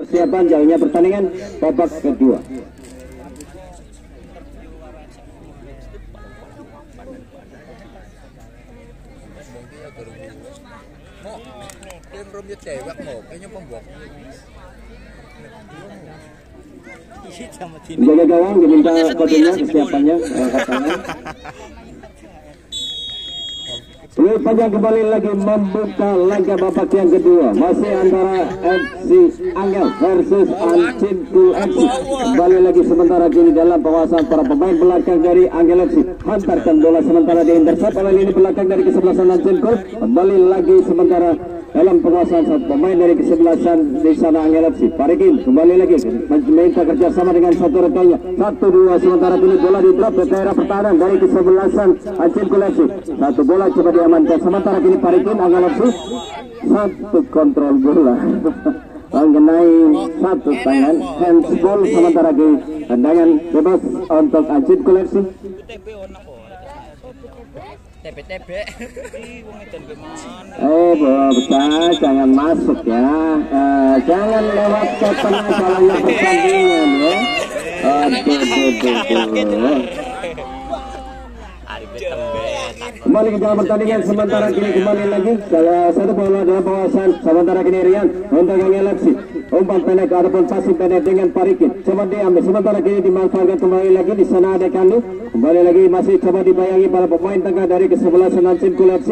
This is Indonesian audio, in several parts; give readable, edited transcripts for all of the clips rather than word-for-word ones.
Persiapan jalannya pertandingan babak kedua. Jaga gawang diminta kodenya persiapannya katanya. Seluruh panjang kembali lagi membuka laga babak yang kedua. Masih antara FC Angel versus Ancinku FC. Kembali lagi sementara kini dalam penguasaan para pemain belakang dari Angel FC. Hantarkan bola sementara diintercept oleh lini belakang dari kesebelasan Ancinku. Kembali lagi sementara dalam penguasaan satu pemain dari kesebelasan di sana Angel FC. Parikin kembali lagi meminta kerjasama dengan satu rekannya. 1-2 sementara kini bola di drop ke daerah pertahanan dari kesebelasan Ancinku FC. Satu bola coba diamankan sementara kini Parikin Angel FC. Satu kontrol bola mengenai satu tangan handsball sementara kini tendangan bebas untuk Ancinku FC. TP Bocah jangan masuk ya, jangan lewat ke tengah jalannya pertandingan ya. Kembali ke dalam pertandingan sementara kini kembali lagi satu bola dalam penguasaan sementara kini Rian untuk Angel FC. Umpan pendek ataupun pasif pendek dengan Parikin coba diambil sementara kini dimanfaatkan kembali lagi di sana ada Kandu. Kembali lagi masih coba dibayangi para pemain tengah dari kesebelasan Ancinku FC.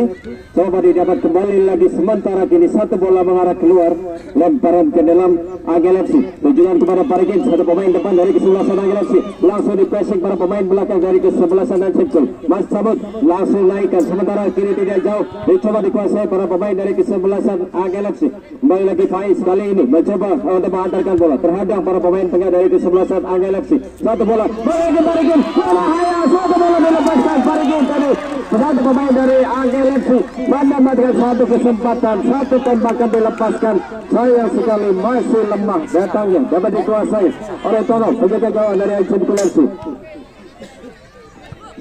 Coba didapat kembali lagi sementara kini satu bola mengarah keluar, lemparan ke dalam Angel FC. Tujuan kepada Parikin satu pemain depan dari kesebelasan Angel FC. Langsung di-passing para pemain belakang dari kesebelasan Ancinku. Mas Cabut langsung naikkan sementara kini tidak jauh dicoba dikuasai para pemain dari kesebelasan Angel FC. Kembali lagi Faiz kali ini mencoba untuk menghantarkan bola terhadang para pemain tengah dari kesebelasan Angel FC. Satu bola Parikin satu bola dilepaskan Parikin tadi. Satu pemain dari Angel FC mendapatkan satu kesempatan, satu tembakan dilepaskan. Sayang sekali masih lemah datangnya dapat dikuasai oleh Tono penjaga gawang dari Ancinku FC.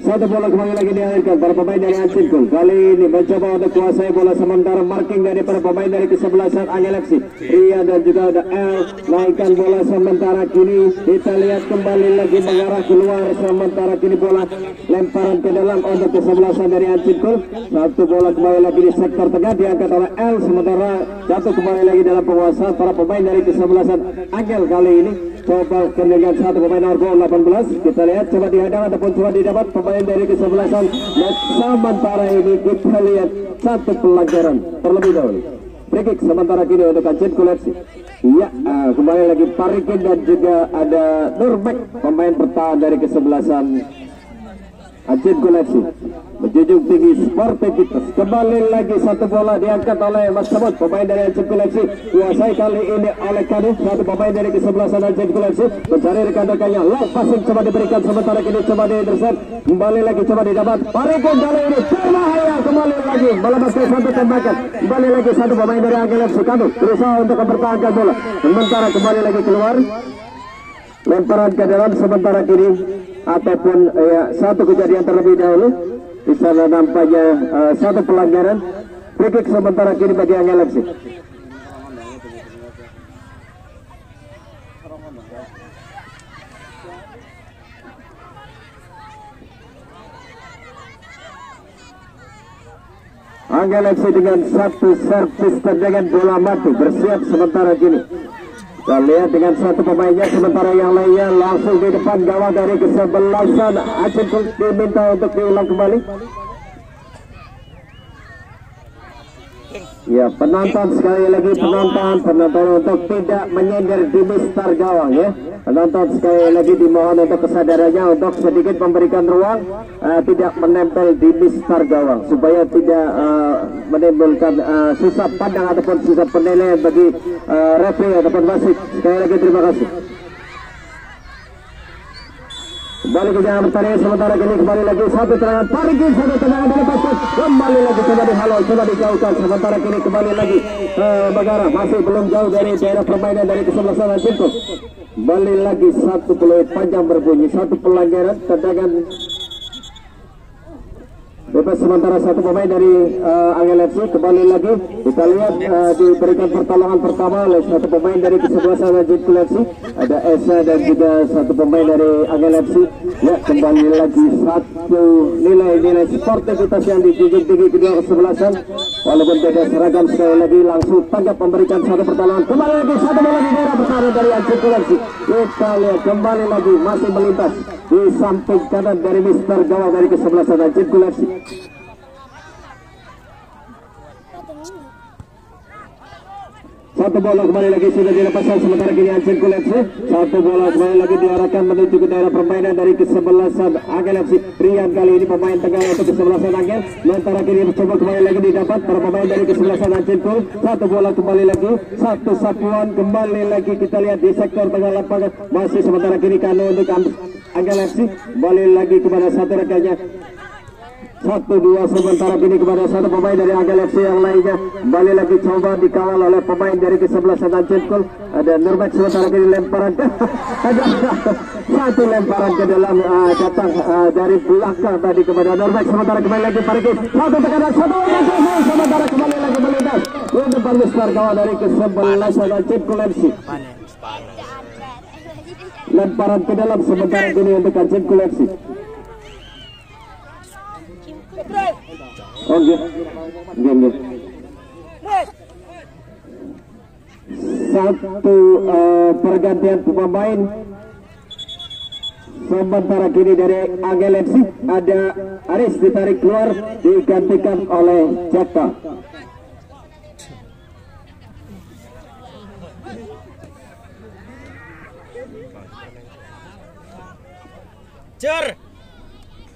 Satu bola kembali lagi dialirkan para pemain dari Ancinku. Kali ini mencoba untuk kuasai bola sementara marking dari para pemain dari kesebelasan Angel FC. Ria dan juga ada L naikkan bola sementara kini kita lihat kembali lagi mengarah keluar sementara kini bola lemparan ke dalam untuk kesebelasan dari Ancinku. Satu bola kembali lagi di sektor tengah diangkat oleh L sementara jatuh kembali lagi dalam penguasaan para pemain dari kesebelasan Angel kali ini. Coba dengan satu pemain nomor 18 kita lihat coba dihadang ataupun coba didapat pemain dari kesebelasan. Dan sementara ini kita lihat satu pelanggaran terlebih dahulu. Free kick sementara kini untuk Ancinku FC. Ya, kembali lagi Parikin dan juga ada Nurbek pemain bertahan dari kesebelasan Ancinku FC. Menjunjung tinggi sportivitas. Kembali lagi satu bola diangkat oleh Mas Samud pemain dari Ancinku FC. Kuasai kali ini oleh Kanu satu pemain dari kesebelasan Ancinku FC mencari rekan-rekannya. Long passing coba diberikan sementara kini coba di-intercept. Kembali lagi coba didapat Parikin kali ini berbahaya kembali lagi melepaskan satu tembakan. Kembali lagi satu pemain dari Angel FC. Kanu berusaha untuk mempertahankan bola sementara kembali lagi keluar lemparan ke dalam sementara kini ataupun satu kejadian terlebih dahulu. Di sana nampaknya satu pelanggaran. Free kick sementara kini bagi Angel FC. Angel FC dengan satu servis tendangan bola mati bersiap sementara kini. Kita lihat dengan satu pemainnya sementara yang lainnya langsung di depan gawang dari kesebelasan Ancinku diminta untuk diulang kembali. Ya, penonton sekali lagi penonton untuk tidak menyender di mistar gawang ya. Penonton sekali lagi dimohon untuk kesadarannya untuk sedikit memberikan ruang tidak menempel di mistar gawang supaya tidak menimbulkan susah pandang ataupun susah penilaian bagi referee ataupun wasit. Sekali lagi terima kasih. Kembali ke jalan pertandingan sementara kini kembali lagi satu tendangan Parikin satu tendangan dilepaskan kembali lagi coba dihalau coba dijauhkan sementara kini kembali lagi Bagara masih belum jauh dari daerah permainan dari kesebelasan Ancinku. Kembali lagi satu peluit panjang berbunyi satu pelanggaran tendangan bebas sementara satu pemain dari Angel FC. Kembali lagi kita lihat diberikan pertolongan pertama oleh satu pemain dari kesebelasan Jitkul FC. Ada Esa dan juga satu pemain dari Angel FC. Ya, kembali lagi satu nilai-nilai sportivitas yang dijunjung tinggi kedua kesebelasan. Walaupun beda seragam, sekali lagi langsung tanggap memberikan satu pertolongan. Kembali lagi satu bola di daerah pertahanan dari Jitkul FC. Kita lihat kembali lagi masih melintas di samping kanan dari Mister gawang dari kesebelasan Jitkul FC. Satu bola kembali lagi sudah dilepaskan sementara kini Jitkul FC. Satu bola kembali lagi diarahkan menuju ke daerah permainan dari kesebelasan Angel FC. Rian kali ini pemain tengah untuk kesebelasan Angel. Sementara kini coba kembali lagi didapat para pemain dari kesebelasan Jitkul. Satu bola kembali lagi, satu sapuan kembali lagi kita lihat di sektor tengah lapangan. Masih sementara kini Kano untuk Angel FC. Kembali lagi kepada satu rekannya. 1-2 sementara kini kepada satu pemain dari Angel FC yang lainnya. Kembali lagi coba dikawal oleh pemain dari kesebelasan Jitkul. Ada Nurmek sementara kini lemparan ada satu lemparan ke dalam datang dari belakang tadi kepada Nurmek. Sementara kembali lagi Parikis, satu tekanan, satu sementara kembali lagi melintas untuk Mister gawang dari kesebelasan Jitkul FC. Lemparan ke dalam sementara kini untuk Jitkul FC. Oke, game. Satu pergantian pemain. Sementara kini dari Angel FC ada Aris ditarik keluar digantikan oleh Jaka.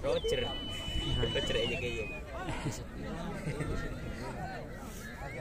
Roger aja kayak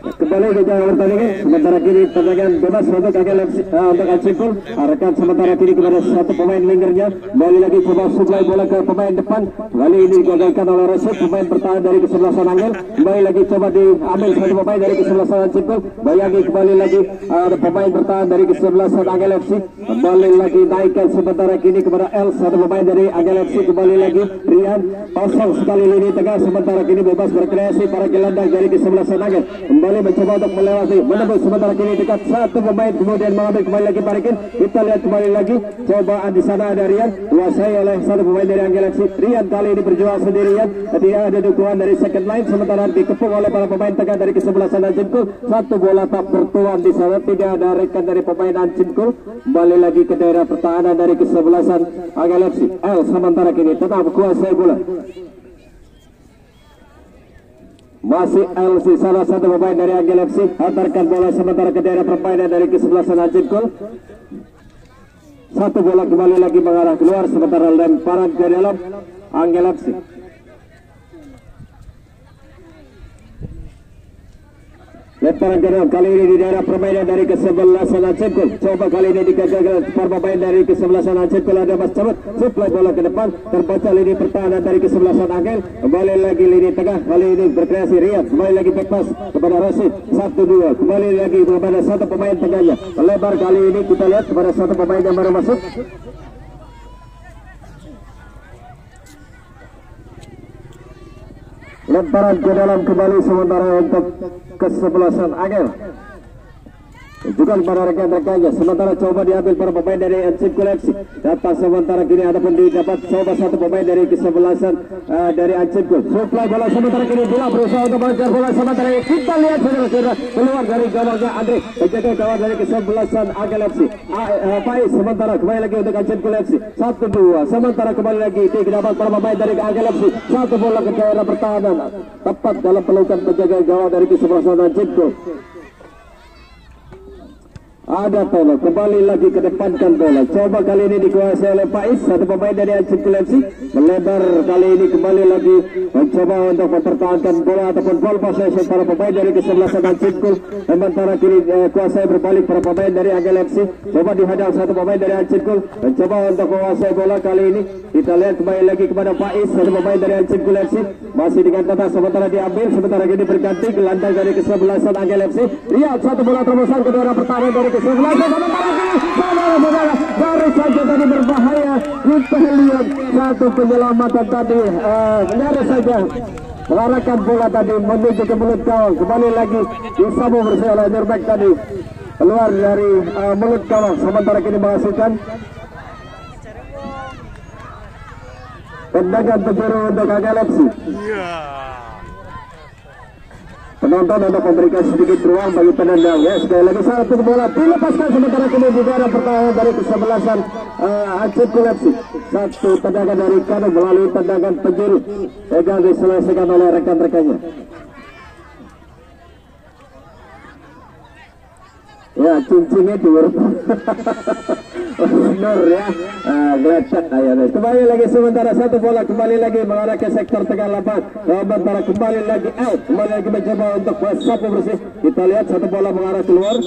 kembali ke jalan pertandingan. Sementara kini tendangan bebas untuk Angel FC untuk Jitkul. Arahkan sementara kini kepada satu pemain linggernya. Kembali lagi coba supply bola ke pemain depan. Kali ini digagalkan oleh Rashid, pemain bertahan dari kesebelasan Angel. Kembali lagi coba diambil satu pemain dari kesebelasan Jitkul. Bayangin kembali lagi ada pemain bertahan dari kesebelasan Angel FC. Kembali lagi naikkan sementara kini kepada L, satu pemain dari Angel FC. Kembali lagi Rian kosong sekali lini tengah. Sementara kini bebas berkreasi para gelandang dari kesebelasan Angel. Kembali mencoba untuk melewati menembus sementara kini dekat satu pemain kemudian mengambil kembali lagi Parikin. Kita lihat kembali lagi cobaan di sana ada Rian kuasai oleh satu pemain dari Angel FC. Rian kali ini berjuang sendirian, tidak ada dukungan dari second line sementara dikepung oleh para pemain tengah dari kesebelasan Jitkul. Satu bola tak bertuan di sana, tidak ada rekan dari pemain Jitkul. Kembali lagi ke daerah pertahanan dari kesebelasan Angel FC. L sementara kini tetap kuasai bola. Masih LC salah satu pemain dari Angel FC hantarkan bola sementara ke daerah permainan dari kesebelasan Jitkul. Satu bola kembali lagi mengarah keluar sementara lemparan ke dalam Angel FC. Lemparan ke dalam kali ini di daerah permainan dari kesebelasan Jitkul. Coba kali ini digagalkan para pemain dari kesebelasan Jitkul. Ada Mas Cabut supply bola ke depan, terbaca lini pertahanan dari kesebelasan Angel. Kembali lagi lini tengah, kali ini berkreasi Riyad. Kembali lagi back pass kepada Rashid. 1-2 kembali lagi kepada satu pemain tengahnya. Lebar kali ini kita lihat kepada satu pemain yang baru masuk. Lemparan ke dalam kembali sementara untuk kesebelasan Angel. Juga kepada rekan-rekannya. Sementara coba diambil para pemain dari Jitkul FC. Dapat sementara kini ataupun didapat coba satu pemain dari kesebelasan dari Jitkul. Supply bola sementara kini Bila berusaha untuk mengejar bola sementara ini. Kita lihat saudara-saudara keluar dari gawangnya Andre. Penjaga gawang dari kesebelasan Angel FC. Faiz sementara kembali lagi untuk Jitkul FC. 1-2 sementara kembali lagi didapat para pemain dari Angel FC. Satu bola ke daerah pertahanan tepat dalam pelukan penjaga gawang dari kesebelasan Jitkul. Ada bola kembali lagi ke depankan bola. Coba kali ini dikuasai oleh Faiz, satu pemain dari Jitkul FC. Melebar kali ini kembali lagi mencoba untuk mempertahankan bola ataupun ball possession para pemain dari kesebelasan Jitkul. Sementara kini kuasai berbalik para pemain dari Angel FC. Coba dihadang satu pemain dari Jitkul mencoba untuk menguasai bola kali ini. Kita lihat kembali lagi kepada Faiz, satu pemain dari Jitkul FC. Masih dengan tata sementara diambil, sementara kini berganti gelandang dari kesebelasan Angel FC. Lihat satu bola terobosan ke daerah pertahanan dari kesebelasan sementara kini saudara-saudara baru saja tadi berbahaya. Kita lihat satu penyelamatan tadi nyaris saja mengarahkan bola tadi menuju ke mulut gawang, kembali lagi disabu bersih oleh Nurback tadi keluar dari mulut gawang, sementara kini menghasilkan tendangan penjuru untuk Galaxy. Penonton untuk memberikan sedikit ruang bagi penendang ya. Sekali lagi satu bola dilepaskan, sementara kini juga ada pertahanan dari kesebelasan Aceh Galaxy. Satu tendangan dari Kanu melalui tendangan penjuru yang diselesaikan oleh rekan-rekannya. Ya, cincingnya dur. Nur ya, geletak ayah. Kembali lagi sementara satu bola kembali lagi mengarah ke sektor tengah lapangan. Sementara kembali lagi out, kembali lagi mencoba untuk sapu bersih. Kita lihat satu bola mengarah keluar.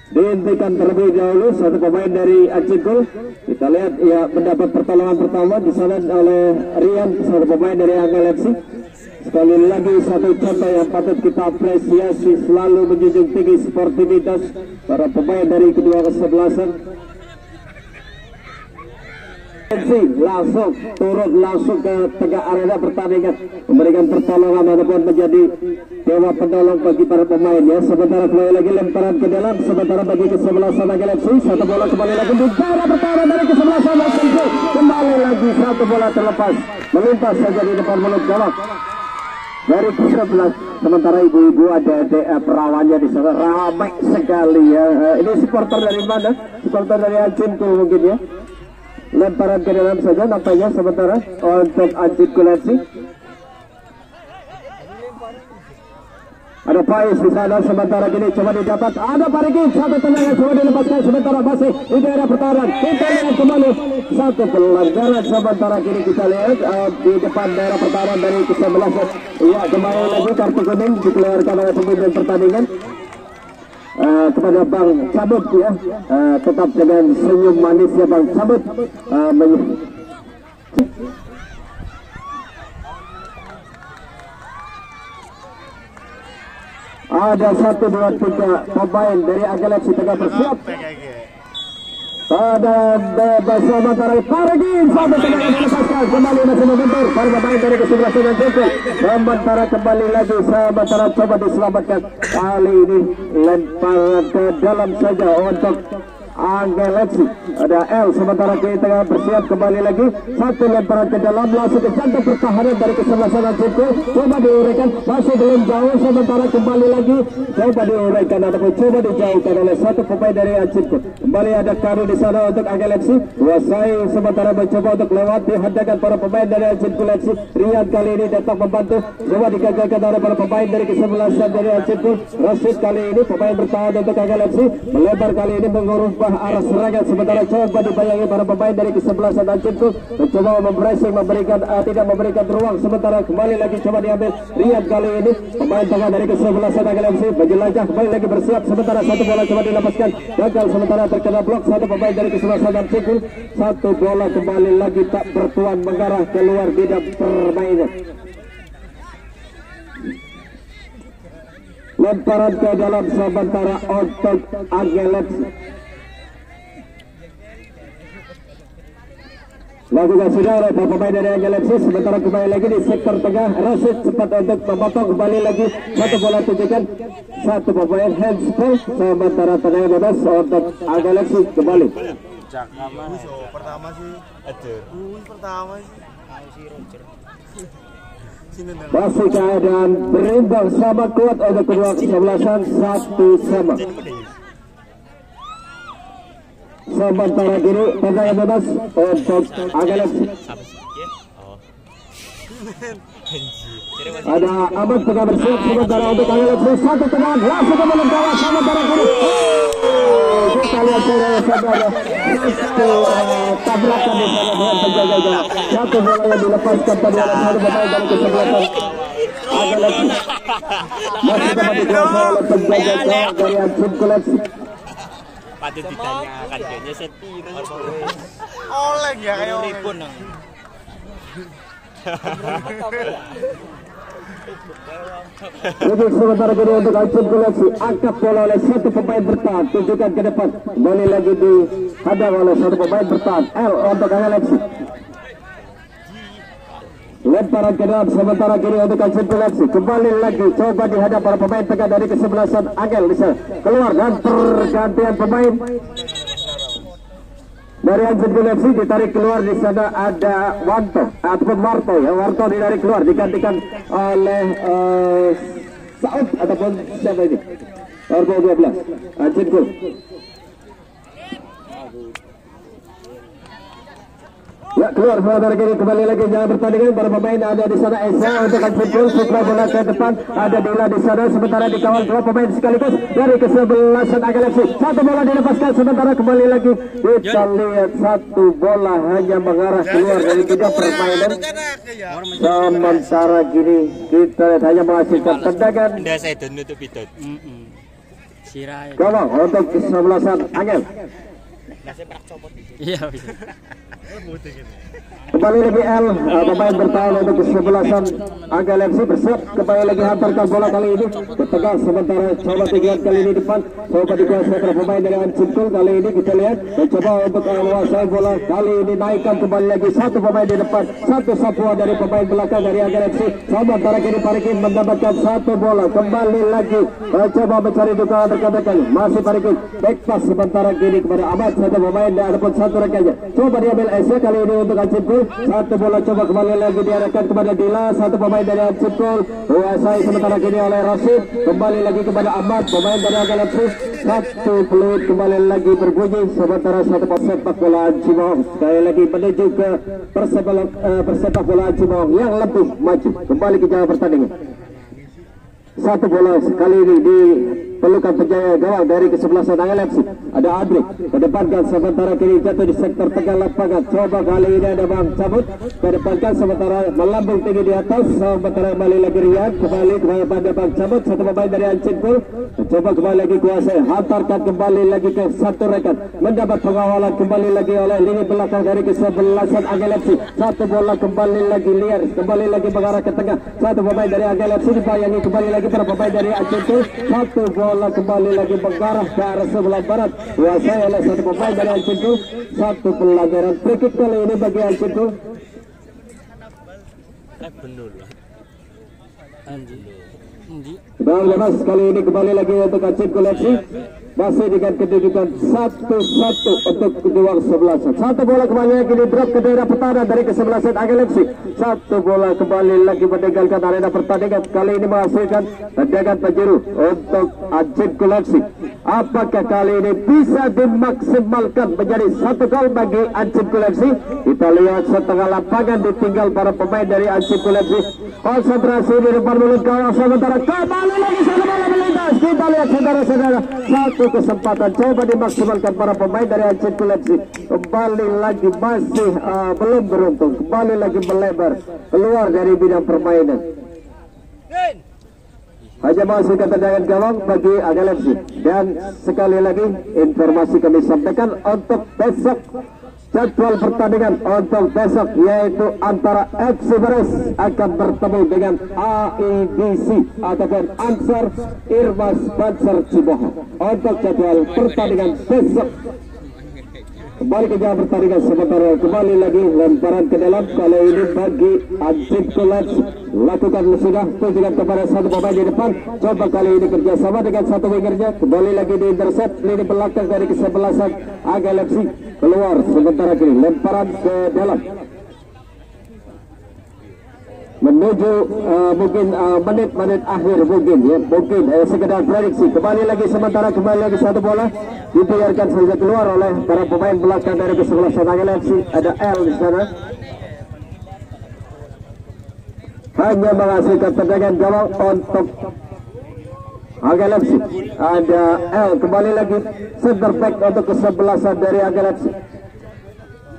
Dihentikan terlebih dahulu satu pemain dari Acikul. Kita lihat ya mendapat pertolongan pertama di sana oleh Rian, satu pemain dari Galaxy. Sekali lagi satu contoh yang patut kita apresiasi, selalu menjunjung tinggi sportivitas para pemain dari kedua kesebelasan. Langsung turun langsung ke tengah arena pertandingan, memberikan pertolongan ataupun menjadi dewa penolong bagi para pemain ya. Sementara kembali lagi lemparan ke dalam, sementara bagi kesebelasan Galaxy satu bola kembali lagi di daerah pertahanan dari kesebelasan Galaxy. Kembali lagi satu bola terlepas melintas saja di depan mulut gawang dari ke-11. Sementara ibu-ibu ada perawannya di sana ramai sekali ya. Ini supporter dari mana? Supporter dari Acinku mungkin ya. Lemparan ke dalam saja nampaknya sementara untuk Aceh Galaxy. Ada Pais di sana, sementara kini coba didapat. Ada Parigi, satu tendangan coba dilepaskan, sementara masih di daerah pertahanan. Kita lihat kembali satu pelanggaran, sementara kini kita lihat di depan daerah pertahanan dari ke-11. Ya, kembali lagi kartu kuning dikeluarkan oleh pemimpin pertandingan. Kepada Bang Cabut ya, tetap dengan senyum manis ya Bang Cabut. Ada 1, 2, 3 pemain dari Galaxy tengah bersiap. Ada bersama dari Parigi, satu tendangan dilepaskan, kembali masih membentur para pemain dari kesebelasan dan Jepun. Sementara kembali lagi, sementara coba diselamatkan. Kali ini lemparan ke dalam saja untuk Galaxy. Ada L, sementara kini tengah bersiap kembali lagi. Satu lemparan ke dalam, langsung ke jantung pertahanan dari kesebelasan Jepun. Coba diuraikan, masih belum jauh, sementara kembali lagi coba diuraikan ataupun coba dijauhkan oleh satu pemain dari Jepun. Kembali ada Karu di sana untuk Galaxy. Wasai sementara mencoba untuk lewat, dihadapkan para pemain dari Galaxy. Rian kali ini datang membantu, coba digagalkan oleh para pemain dari kesebelasan dari Jepun. Rashid kali ini pemain bertahan untuk Galaxy, melebar kali ini mengubah arah serangan, sementara coba dibayangi para pemain dari kesebelasan Jepun. Mencoba mempressing, memberikan tidak memberikan ruang, sementara kembali lagi coba diambil Rian kali ini pemain tengah dari kesebelasan Galaxy menjelajah, kembali lagi bersiap, sementara satu bola coba dilepaskan, gagal, sementara terkena blok satu pemain dari kesebelasan Jepun. Satu bola kembali lagi tak bertuan mengarah keluar bidang permainan. Lemparan ke dalam sementara untuk Galaxy. Lakukan sudah oleh pemain dari Galaxy, sementara kembali lagi di sektor tengah. Rashid sempat untuk memotong, kembali lagi satu bola tujukan, satu pemain handsball, sementara tendangan bebas untuk Galaxy kembali. Pertama sih, pertama sih. Masih keadaan berimbang sama kuat untuk kedua kesebelasan, 1-1. Sementara kini tendangan bebas untuk Galaxy. Ada Ahmad tengah bersiap, sementara untuk Galaxy satu tendangan langsung ke mulut gawang, sementara kini kita lihat saudara tabrakan di sana dengan penjaga gawang. Satu bola yang dilepaskan tadi oleh satu pemain dari kesebelasan Galaxy. Masih dapat dikuasai oleh penjaga gawang dari Aceh Galaxy. Patut ditanyakan kayaknya setiro. Oleng ya kayak oleng. Pun nang. Untuk sementara kini untuk Aceh Galaxy, angkat bola oleh satu pemain bertahan, tunjukkan ke depan, kembali lagi dihadang oleh satu pemain bertahan. L untuk Galaxy. lemparan ke dalam sementara kini untuk Ansip Galaxy. Kembali lagi coba dihadap para pemain tengah dari kesebelasan Angel bisa keluar dan pergantian pemain dari Ansip Galaxy ditarik keluar. Di sana ada Wanto ataupun Marto ya, Warto ditarik keluar digantikan oleh Saud ataupun siapa ini? Warto 12 Ansip Galaxy. Ya keluar saudara kiri kembali lagi jalan pertandingan. Para pemain ada di sana Esa untuk Ansip Gol. Supra bola ke depan ada Dila di sana sementara dikawal dua pemain sekaligus dari kesebelasan Galaxy. Satu bola dilepaskan sementara kembali lagi kita lihat satu bola hanya mengarah keluar dari tiga permainan. Sementara gini kita lihat hanya menghasilkan tendangan. Anda saya tutup itu. Gawang untuk kesebelasan Angel. Iya bisa. Kembali lagi L, pemain bertahan untuk kesebelasan Galaxy bersiap kembali lagi hantarkan bola kali ini ke tengah sementara coba tinggal kali ini depan coba dikuasai oleh pemain dari Ansip Gol. Kali ini kita lihat mencoba untuk menguasai bola kali ini naikkan kembali lagi satu pemain di depan satu sapuan dari pemain belakang dari Galaxy. Sementara kini Parikin mendapatkan satu bola kembali lagi mencoba mencari dukungan rekan-rekan masih Parikin back pass sementara kini kepada Ahmad satu pemain dan ataupun satu rekannya coba diambil Esa kali ini untuk Ansip Gol. Satu bola coba kembali lagi diarahkan kepada Dila satu pemain dari Ansip Gol menguasai sementara kini oleh Rashid kembali lagi kepada Ahmad pemain dari Galaxy. Satu peluit kembali lagi berbunyi sementara satu persepak bola Cimong sekali lagi menuju ke persepak bola Cimong yang lebih maju kembali ke jalan pertandingan. Satu bola sekali ini di pelukan penjaga gawang dari kesebelasan Galaxy. Ada Adrik kedepankan sementara kini jatuh di sektor tengah lapangan. Coba kali ini ada Bang Cabut kedepankan sementara melambung tinggi di atas sementara kembali lagi Rian kembali kepada Bang Cabut satu pemain dari Ansip Gol. Coba kembali lagi kuasai hantarkan kembali lagi ke satu rekan mendapat pengawalan kembali lagi oleh lini belakang dari kesebelasan Galaxy. Satu bola kembali lagi liar kembali lagi mengarah ke tengah satu pemain dari Galaxy dibayangi kembali lagi para pemain dari Ansip Gol. Satu bola kembali lagi mengarah ke arah sebelah barat kuasai oleh satu pemain dari Ansip Gol. Satu pelanggaran free kick kali ini bagi Ansip Gol. Benar lah. Dan lepas kali ini kembali lagi untuk Ansip Galaxy masih dengan kedudukan 1-1 untuk kedua kesebelasan. Satu bola kembali lagi di drop ke daerah pertahanan dari kesebelasan Galaxy. Satu bola kembali lagi meninggalkan arena pertandingan kali ini menghasilkan tendangan penjuru untuk Ansip Galaxy. Apakah kali ini bisa dimaksimalkan menjadi satu gol bagi Ansip Galaxy? Kita lihat setengah lapangan ditinggal para pemain dari Ansip Galaxy. Konsentrasi di depan mulut gawang sementara kembali lagi satu bola melintas. Kita lihat saudara-saudara satu kesempatan coba dimaksimalkan para pemain dari Ansip Galaxy. Kembali lagi masih belum beruntung. Kembali lagi melebar keluar dari bidang permainan. Hanya masih ketendangan gawang bagi Galaxy. Dan sekali lagi informasi kami sampaikan untuk besok jadwal pertandingan untuk besok yaitu antara FC Beres akan bertemu dengan AIDC ataupun Ansar Irmas Banser Ciboho untuk jadwal pertandingan besok. Kembali ke jalan pertandingan sementara kembali lagi lemparan ke dalam kali ini bagi Ansip Galaxy lakukan sudah tunjukkan kepada satu pemain di depan. Coba kali ini kerjasama dengan satu wingernya kembali lagi di intercept lini belakang dari kesebelasan Galaxy keluar sementara kini lemparan ke dalam menuju mungkin menit-menit akhir mungkin sekedar prediksi. Kembali lagi sementara kembali lagi satu bola dibiarkan saja keluar oleh para pemain belakang dari kesebelasan Galaxy. Ada L di sana hanya menghasilkan tendangan gawang untuk Galaxy. Ada L kembali lagi center back untuk kesebelasan dari Galaxy.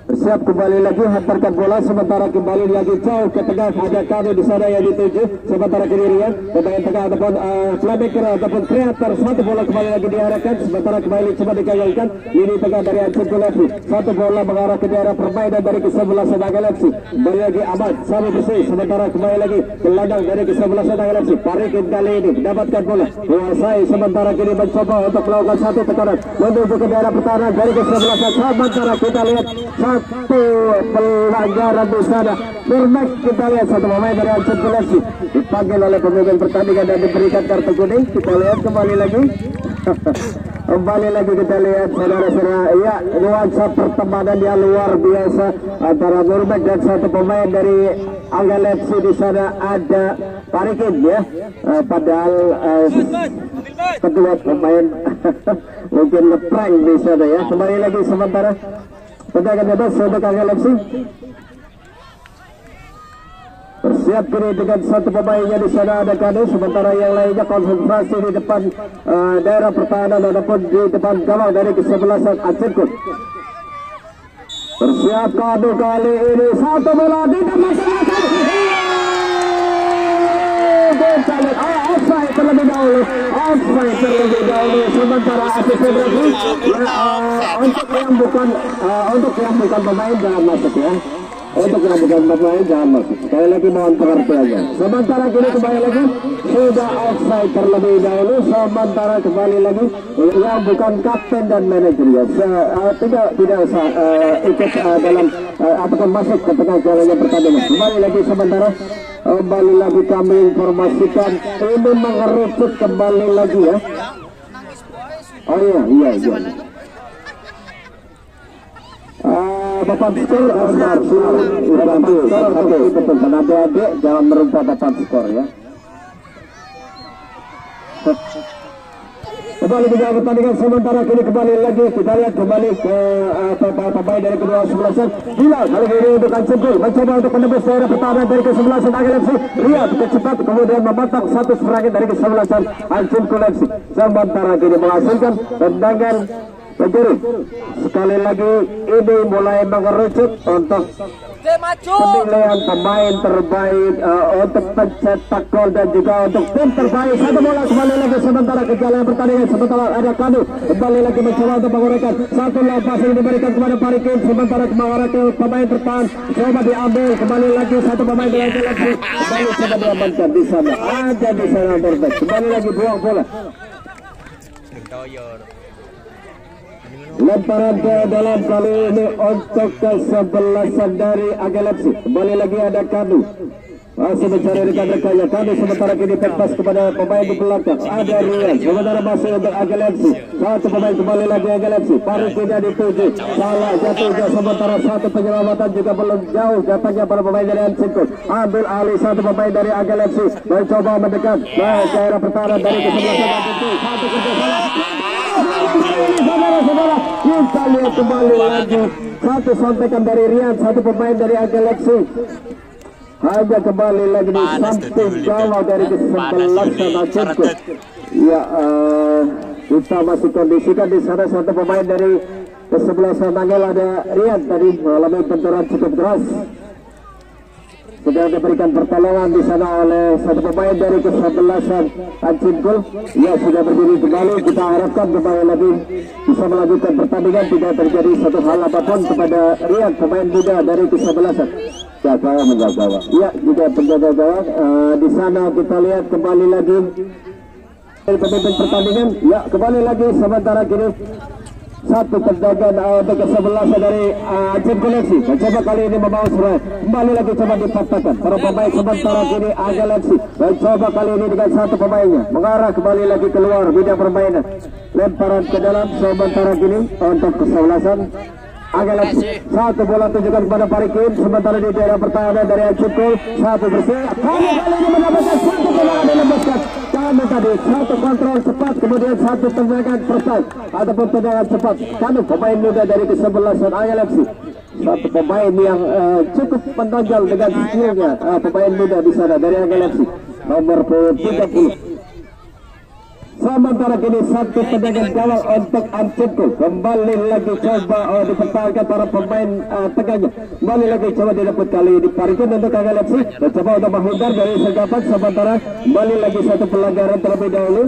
Bersiap kembali lagi hantarkan bola sementara kembali lagi jauh ke tengah ada kami di sana yang dituju sementara kirian pemain tengah ataupun playmaker ataupun kreator. Satu bola kembali lagi diarahkan sementara kembali coba digagalkan lini tengah dari Ansip Galaxy. Satu bola mengarah ke daerah permainan dari kesebelasan Galaxy. Kembali lagi Ahmad sama bersih sementara kembali lagi gelandang dari kesebelasan Galaxy. Parikin kali ini mendapatkan bola menguasai sementara kini mencoba untuk melakukan satu tekanan menuju ke daerah pertahanan dari kesebelasan sementara kita lihat satu satu pelanggaran di sana. Nurmek kita lihat satu pemain dari Aceh Galaxy dipanggil oleh pemimpin pertandingan dan diberikan kartu kuning. Kita lihat kembali lagi. Kembali lagi kita lihat saudara-saudara, ya nuansa pertemanan yang luar biasa antara Nurmek dan satu pemain dari Angel FC. Di sana ada Parikin ya, padahal kedua pemain mungkin ngeprank di sana ya. Kembali lagi sementara tendangan bebas untuk Angel FC. Bersiap kini dengan satu pemainnya di sana ada Kanu, sementara yang lainnya konsentrasi di depan daerah pertahanan ataupun di depan gawang dari kesebelasan Aceh. Bersiap Kanu kali ini, satu bola di depan offside terlebih dahulu, sementara Aceh Federasi untuk yang bukan pemain jangan masuk ya. Untuk yang bukan pemain jangan masuk. Sekali lagi mohon pengertiannya. Sementara kini kembali lagi sudah offside terlebih dahulu. Sementara kembali lagi yang bukan kapten dan manajer ya. Tidak usah ikut dalam ataupun masuk ke tengah jalannya pertandingan. Kembali lagi sementara. Kembali lagi kami informasikan ini mengerucut kembali lagi ya. Oh iya. Bapak skor betul adik-adik jangan merubah bapak skor ya. Kembali ke pertandingan sementara kini kembali lagi kita lihat kembali ke pemain dari kedua sebelasan. Bila kali ini untuk Ancikul mencoba untuk menembus daerah pertahanan dari kesebelasan Angel FC. Lihat cepat kemudian memantap satu serangan dari kesebelasan Ancikul FC. Sementara kini menghasilkan tendangan penjuru. Sekali lagi ini mulai mengerucut untuk penilaian pemain terbaik untuk pencetak gol dan juga untuk tim terbaik. Satu bola kembali lagi sementara ke jalan pertandingan. Sementara ada Kanu kembali lagi mencoba untuk menguraikan satu lepas yang diberikan kepada Parikin. Sementara mengarah ke pemain bertahan coba diambil kembali lagi satu pemain dari Galaxy. Kembali coba diamankan di sana. Ada di sana Nurmek. Kembali lagi buang bola. Lemparan ke dalam kali ini untuk kesebelasan dari Angel FC. Kembali lagi ada Kanu masih mencari rekan-rekannya. Kanu sementara kini pas kepada pemain di belakang ada Rian. Sementara masih untuk Angel FC. Satu pemain kembali lagi Angel FC. Parikinnya dituju salah jatuhnya. Sementara satu penyelamatan juga belum jauh datangnya para pemain dari Ancikul. Ambil alih satu pemain dari Angel FC mencoba mendekat daerah pertahanan dari kesebelasan Ancikul. Satu kerjasama. Saudara-saudara kita lihat kembali lagi satu sontekan dari Rian, satu pemain dari Angel FC hanya kembali lagi di samping gawang dari kesebelasan Ancikul. Ya kita masih kondisikan di sana satu pemain dari kesebelasan Angel ada Rian tadi mengalami benturan cukup keras. Sudah diberikan pertolongan di sana oleh satu pemain dari kesebelasan Ancikul. Ya sudah berdiri kembali. Kita harapkan kembali lagi bisa melanjutkan pertandingan, tidak terjadi satu hal apapun kepada Rian pemain muda dari kesebelasan. Jaga menjaga. Ya juga penjaga gawang. Di sana kita lihat kembali lagi dari pemimpin pertandingan. Ya kembali lagi sementara kini satu tendangan untuk kesebelasan dari Aceh Galaxy. Mencoba kali ini membawa serangan. Kembali lagi coba dipatahkan para pemain sementara kini Angel FC. Mencoba kali ini dengan satu pemainnya mengarah kembali lagi keluar bidang permainan. Lemparan ke dalam sementara kini untuk kesebelasan Angel FC. Satu bola tunjukkan kepada Parikin sementara di daerah pertahanan dari Ancikul. Satu bersih. Kali ini mendapatkan satu bola dilembutkan. Kami tadi satu kontrol cepat kemudian satu tendangan pertama ataupun tendangan cepat. Kami pemain muda dari kesebelasan Angel FC. Satu pemain yang cukup menonjol dengan skillnya. Pemain muda di sana dari Angel FC nomor 30. Sementara kini satu tendangan gawang untuk Ancikul. Kembali lagi coba dipertahankan para pemain tengahnya. Kembali lagi coba didapat kali ini Parikin untuk Angel FC. Mencoba untuk menghindar dari sergapan. Sementara kembali lagi satu pelanggaran terlebih dahulu.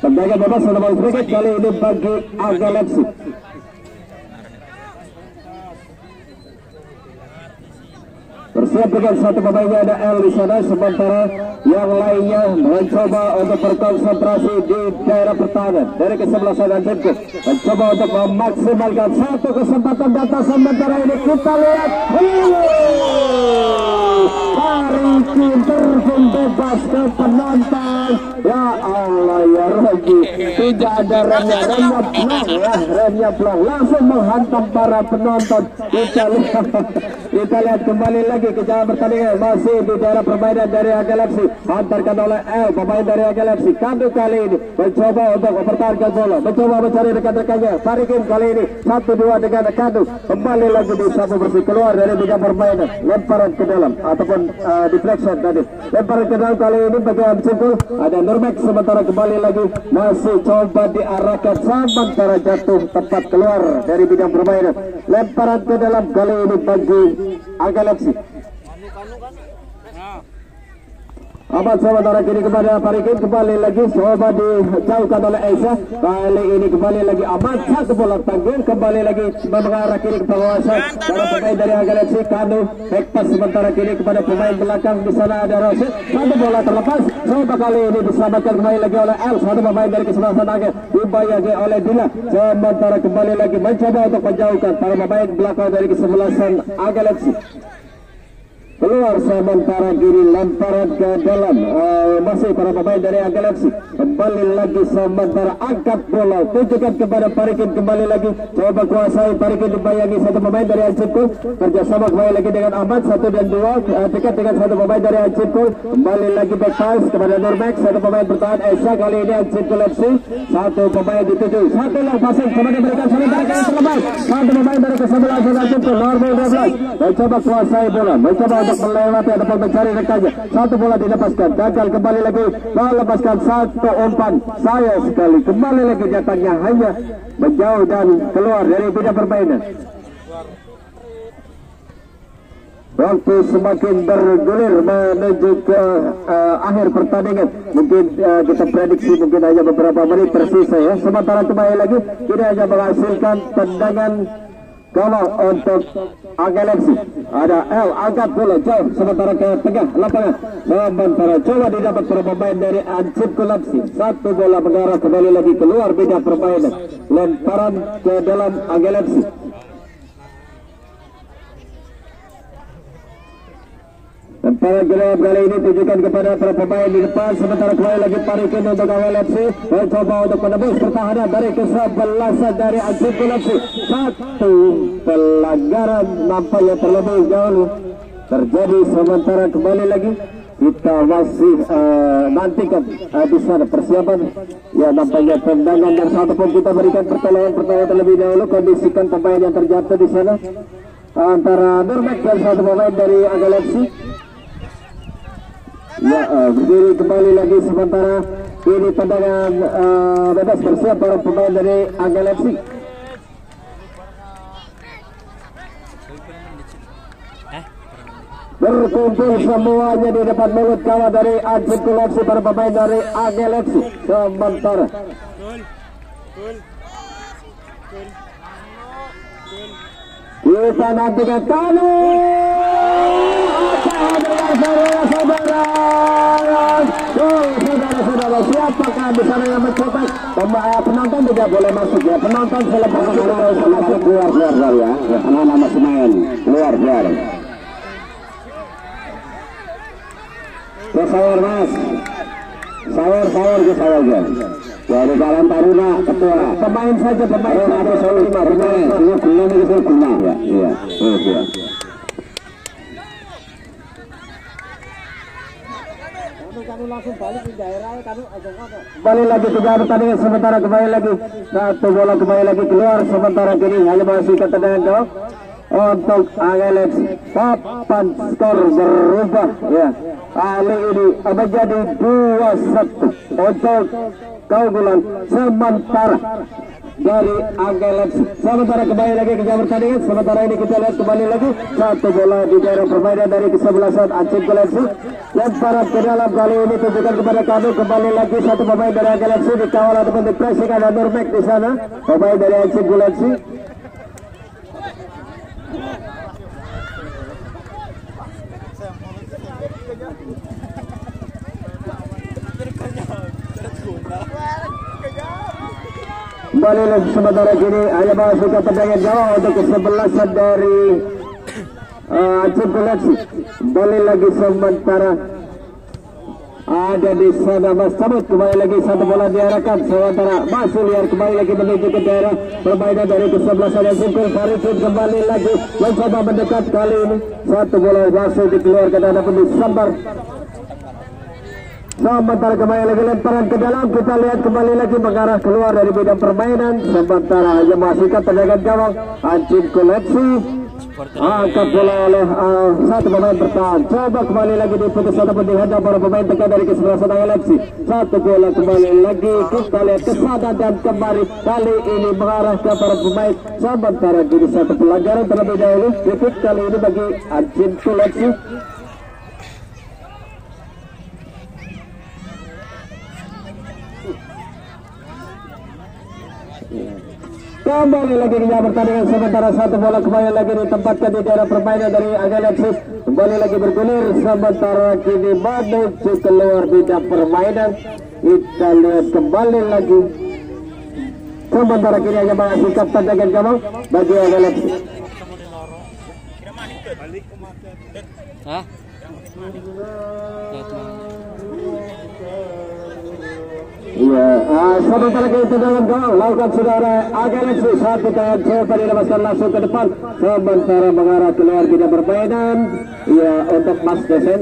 Tendangan bebas sudah mau sedikit kali ini bagi Angel FC. bersiap dengan satu pemainnya ada L di sana, sementara yang lainnya mencoba untuk berkonsentrasi di daerah pertahanan. Dari kesebelasan Anjemko mencoba untuk memaksimalkan satu kesempatan data, sementara ini kita lihat Parikin terjun bebas ke penonton. Ya Allah ya Rogi, tidak ada remnya plong ya, remnya plong langsung menghantam para penonton. Kita lihat kembali lagi ke jalan pertandingan, masih di daerah permainan dari Galaxy, hantarkan oleh L, pemain dari Galaxy. Kandu kali ini mencoba untuk mempertahankan bola, mencoba mencari rekan-rekannya. Parikin kali ini 1-2 dengan Kandu, kembali lagi disapu bersih keluar dari bidang permainan, lemparan ke dalam ataupun deflection tadi, lemparan ke dalam kali ini bagi Amcikul. Ada Nurmek, sementara kembali lagi masih coba diarahkan, sementara jatuh tepat keluar dari bidang permainan, lemparan ke dalam kali ini bagi Galaxy. Amat sementara kini kepada Parikin, kembali lagi coba dijauhkan oleh Aisyah. Kali ini kembali lagi Amat, satu bola tanggung, kembali lagi mengarah kiri ke penguasaan para pemain dari Galaxy. Kanu backpass, sementara kini kepada pemain belakang di sana ada Rosid, satu bola terlepas. Coba kali ini diselamatkan kembali lagi oleh L, satu pemain dari kesebelasan Age dibayagi oleh Dila. Sementara kembali lagi mencoba untuk menjauhkan para pemain belakang dari kesebelasan Galaxy. Keluar, sementara kiri lemparan ke dalam, masih para pemain dari Galaxy. Kembali lagi sementara angkat bola, tujukan kepada Parikin, kembali lagi coba kuasai. Parikin dibayangi satu pemain dari Anjipkul, kerjasama kembali lagi dengan Ahmad 1 dan 2, dekat dengan satu pemain dari Anjipkul. Kembali lagi back pass kepada Nurmek, satu pemain bertahan Esa, kali ini Anjipkul FC, satu pemain dituju, satu long passing, kemudian berikan sementara kali terlepas, satu pemain dari kesebelasan Anjipkul, Normal 12, mencoba kuasai bola, mencoba untuk melewati ataupun mencari rekannya, satu bola dilepaskan, gagal, kembali lagi melepaskan satu umpan, sayang sekali, kembali lagi jatahnya hanya menjauh dan keluar dari bidang permainan. Waktu semakin bergulir menuju ke akhir pertandingan. Mungkin kita prediksi mungkin hanya beberapa menit tersisa ya. Sementara kembali lagi kita hanya menghasilkan tendangan gawang untuk Galaxy. Ada L, angkat bola jauh sementara ke tengah lapangan. Sementara coba didapat pemain dari Anjipkul FC. Satu bola mengarah kembali lagi keluar bidang permainan. Lemparan ke dalam Galaxy. Lemparan gelap kali ini tujukan kepada para pemain di depan, sementara kembali lagi Parikin untuk Galaxy mencoba untuk menembus pertahanan dari kesebelasan dari Anjipkul FC. Satu pelanggaran nampaknya terlebih dahulu terjadi, sementara kembali lagi kita masih nantikan di sana persiapan ya, nampaknya tendangan dan satu pun kita berikan pertolongan terlebih dahulu. Kondisikan pemain yang terjatuh di sana antara Nurmek dan satu pemain dari Galaxy. Ya, berdiri kembali lagi sementara ini tendangan bebas, bersiap para pemain dari Galaxy. Berkumpul semuanya di depan mulut kawan dari Anjipkul FC, para pemain dari Galaxy. Sementara kita nantikan Kanu. Saudara-saudara, siapakah di sana yang mencoba? Penonton tidak boleh masuk ya. Penonton selepas masuk keluar ya. Anak-anak masih main keluar. Ya sawar mas, sawar ya. Dari Jalan Taruna ketua. Pemain saja pemain. Ada solo 5 pemain. Ini guna ya. Iya. Kembali lagi ke pertandingan, sementara kembali lagi satu bola kembali lagi keluar, sementara kini hanya masih ketendangan untuk Galaxy. Papan skor berubah ya, kali ini menjadi 2-1 untuk keunggulan sementara dari Galaxy. Sementara kembali lagi ke jam pertandingan, sementara ini kita lihat kembali lagi satu bola di daerah permainan dari kesebelasan Anjipkul FC. Lemparan ke dalam kali ini tujukan kepada Kanu, kembali lagi satu pemain dari Galaxy dikawal ataupun dipressing, ada Nurmek di sana, pemain dari Anjipkul FC. Kembali lagi sementara kini hanya masuk ke tendangan jauh untuk kesebelasan dari Aceh Koleksi. Kembali lagi sementara ada di sana Mas Cabut. Kembali lagi satu bola diarahkan sementara masih liar kembali lagi menuju ke daerah permainan dari kesebelasan yang simpul. Faridin kembali lagi mencoba mendekat kali ini satu bola masuk dikeluarkan ada pun disambar. Sementara kembali lagi lemparan ke dalam, kita lihat kembali lagi mengarah keluar dari bidang permainan. Sementara hanya masih ke tendangan gawang Aceh Koleksi. Angkat bola oleh satu pemain bertahan. Coba kembali lagi diputus ataupun dihadap para pemain tekan dari kesebelasan LFC. Satu bola kembali lagi kita lihat ke sana dan kembali kali ini mengarah ke para pemain. Sementara kini satu pelanggaran terlebih dahulu. Defik kali ini bagi Aceh Koleksi. Kembali lagi kita pertandingan sementara satu bola kembali lagi ditempatkan di daerah permainan dari Agalexis. Kembali lagi bergulir sementara kini menuju keluar bidang permainan. Kita lihat kembali lagi sementara kini hanya masih kapten dengan gawang bagi Agalexis. Hah? Iya, sementara kita dalam gawang lakukan saudara Agalexi satu tangan coba dilepaskan langsung ke depan sementara mengarah keluar bidang permainan. Iya, untuk Mas Desen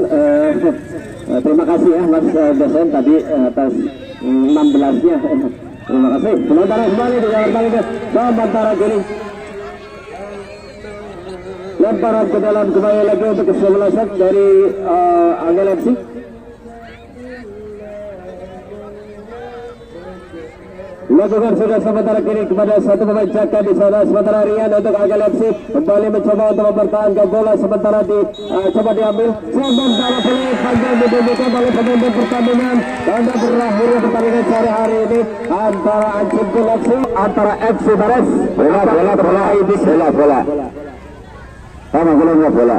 terima kasih ya Mas Desen tadi atas 16-nya. Terima kasih. Sementara kembali di dalam permainan sementara kini lemparan ke dalam kembali lagi untuk kesebelasan dari Agalexi. Lakukan sudah sementara kini kepada satu pemain jaga di sana sementara Rian untuk Agalexi kembali mencoba untuk mempertahankan bola sementara coba diambil sementara bola panjang diberikan oleh pemain pertandingan dan berakhir pertandingan sore hari ini antara Aceh Koleksi antara FC Bares bola sama bola